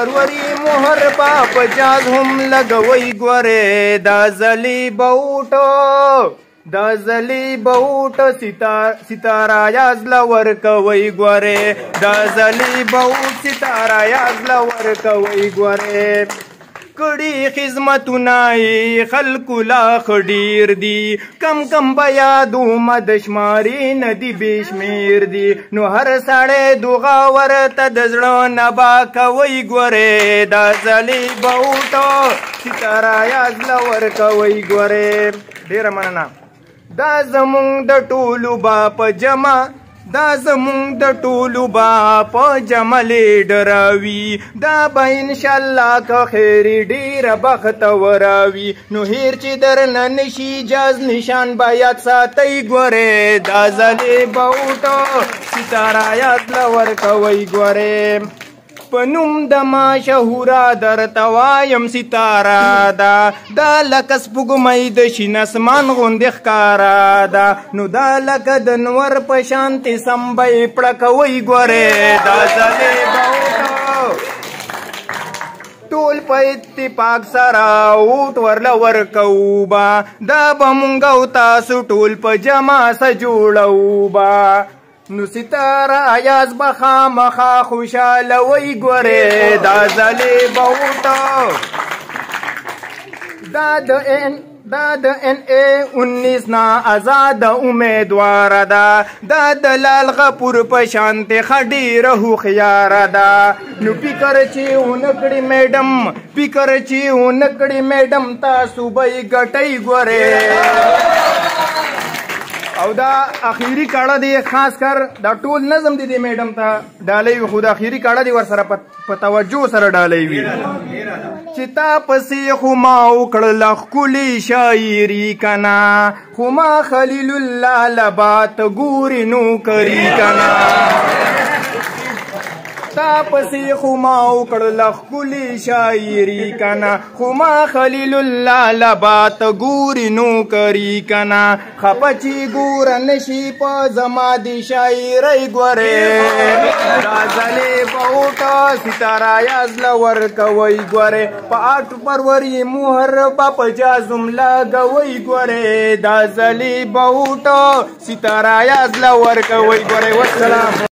پروری مهر باپ جاز هم لګوي ګوره دا زلی بوټو دا زلی بوټ ستاره یاز لور کوي ګوره دا زلی بوټ ستاره یاز لور کوي ګوره کړي خدمتونه خلکو لا خډیر دي کم کم بیا دومره د شماري نه دي بشمیر دي نو هر سړی دغه ورته د زړه نه با کوي ګورې دا زلی بوټو ستاره یاز لور کوي ګورې ډېره مننه دا زمونږ د ټولو با په جمع دا زمونږ د ټولو با په جمع لیډراوي دا به انشاءالله که خیري ډېره بختوراوي نو هیر چې درنه نشي جاز نشان به یاد ساتئ ګورې دا زلی بوټو ستاره یاد له ورکوئ ګورې په نوم د مشهوره درته وایم ستاره ده دا لکه سپوږمۍ د شین اسمان غوندې ښکاره ده نو دا لکه د نور په شانتې سمبی پړکوئ ګورې دا زلی بوټو ټول په اتفاق سره اوټ ورله ورکوو به دا به مونږ او تاسو ټول په جمع سه جوړوو به نو ستاره یاز به خامخا خوشحالوئ ګورې دا زلی بوټو دا د NA-19 نه آزاد امیدواره ده دا د لال غفور په شانتې ښه ډېره هوښیاره ده نو فکر چې ونه کړي میډم فکر چې ونه کړي میډم تاسو به یې ګټئ ګورې او دا اخیری کاړه دی خاص کر دا ټول نظم دی میډم ته ډالۍ وي خو دا اخیری کاړه دی ورسره په توجه سره ډالۍ وي چې تا پسې خو ما وکړله ښکلې شاعري کنه خو ما خلیل الله لبات ګورې نو کري کنه تا پسې خو ما وکړله ښکلې شاعري کنه خو ما خلیل الله لبات ګورې نو کري کنه خفه چې ګوره نشي په زما د شاعرۍ ګورې دا زلی بوټو ستاره یاز له ورکوئ ګورې په 8 فروری مهر به په جازم لګوئ ګورې دا زلی بوټو ستاره یاز له ورکوئ ګورې والسلام